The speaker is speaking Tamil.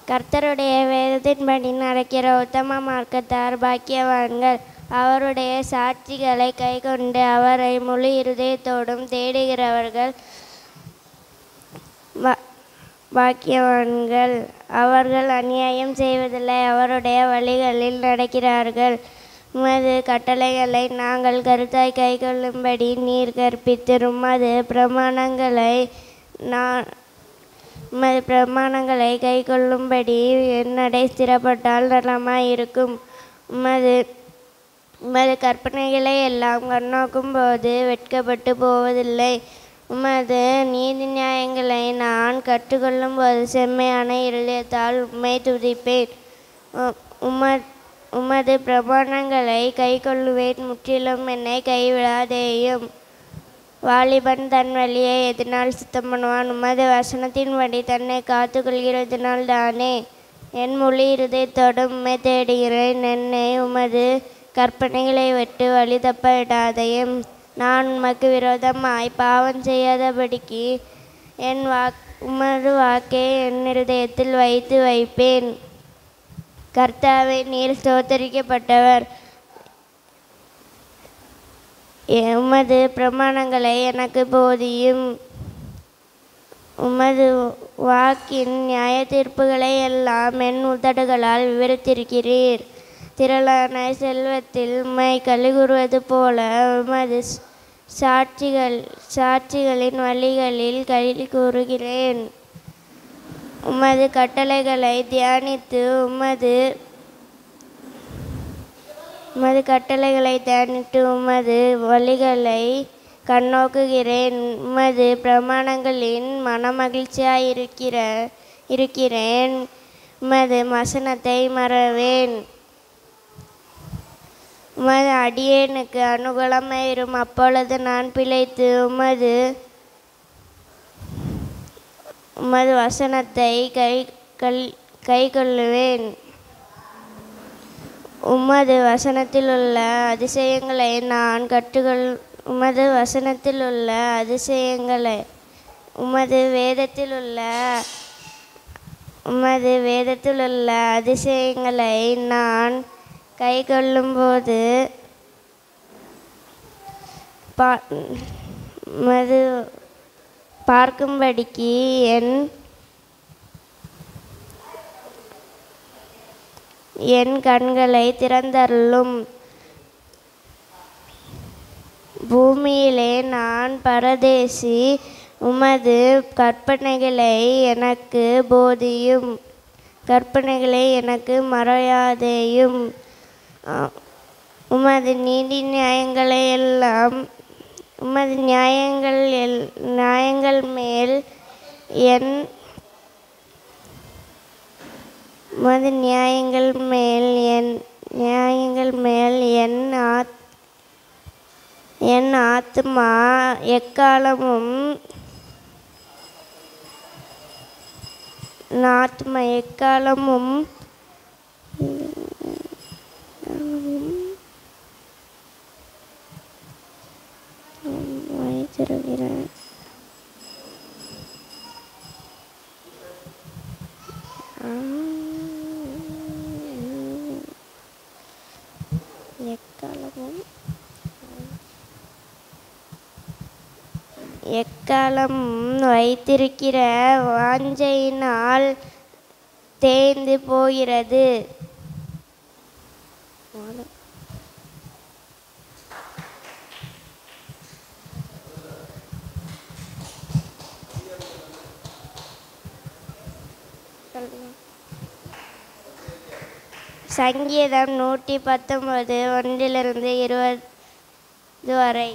கர்த்தருடைய வேதத்தின்படி நடக்கிற உத்தம மார்க்கத்தார் பாக்கியவான்கள். அவருடைய சாட்சிகளை கைக்கொண்டு அவரை முழு இருதயத்தோடும் தேடுகிறவர்கள் பாக்கியவான்கள். அவர்கள் அநியாயம் செய்வதில்லை, அவருடைய வழிகளில் நடக்கிறார்கள். உமது கட்டளைகளை நாங்கள் கருத்தாய் கைக்கொள்ளும்படி நீர் கற்பித்து உமது பிரமாணங்களை கைக்கொள்ளும்படி என்னடை ஸ்திரப்பட்டால் நலமாயிருக்கும். உமது கற்பனைகளை எல்லாம் கண்ணோக்கும் போது வெட்கப்பட்டு போவதில்லை. உமது நீதி நியாயங்களை நான் கற்றுக்கொள்ளும் போது செம்மையான இருதயத்தால் உம்மை துதிப்பேன். உமது பிரமாணங்களை கைக்கொள்ளுவேன், முற்றிலும் என்னை கைவிடாதேயும். வாலிபன் தன் வழியை எதனால் சுத்தம் பண்ணுவான்? உமது வசனத்தின்படி தன்னை காத்து கொள்கிறதுனால் தானே. என் முழு இருதயத்தோடு உம்மை தேடுகிறேன். என்னை உமது கற்பனைகளை விட்டு வழி தப்ப விடாதையும். நான் உமக்கு விரோதமாய் பாவம் செய்யாதபடிக்கு உமது வாக்கை என் இருதயத்தில் வைப்பேன். கர்த்தாவே, நீர் ஸ்தோத்தரிக்கப்பட்டவர். உமது பிரமாணங்களை எனக்கு போதியும். உமது வாக்கின் நியாய தீர்ப்புகளை எல்லாம் என் உதடுகளால் விவரித்திருக்கிறீர். திரளான செல்வத்தில் உம்மை கலிகூறுவது போல உமது சாட்சிகளின் வழிகளில் களி கூறுகிறேன். உமது கட்டளைகளை தியானித்து உமது வழிகளை கண்ணோக்குகிறேன். உமது பிரமாணங்களின் மனமகிழ்ச்சியாயிருக்கிறேன். உமது வசனத்தை மறவேன். உமது அடியேனுக்கு அனுகூலமாயிரும். அப்பொழுது நான் பிழைத்து உமது வசனத்தை கைக்கொள்ளுவேன். உமது வசனத்தில் உள்ள அதிசயங்களை நான் உமது வசனத்தில் உள்ள அதிசயங்களை உமது வேதத்தில் உள்ள அதிசயங்களை நான் கைக்கொள்ளும்போது பார்க்கும்படிக்கு என் கண்களை திறந்தருளும். பூமியிலே நான் பரதேசி, உமது கற்பனைகளை எனக்கு போதியும். கற்பனைகளை எனக்கு மறையாதேயும். உமது நீதி நியாயங்களை எல்லாம் உமது நியாயங்கள் மேல் என் ஆத்துமா எக்காலமும் வைத்திருக்கிறேன். எக்காலமும் வைத்திருக்கிற வாஞ்சையினால் தேய்ந்து போகிறது. சங்கீதம் 119 1-20 வரை.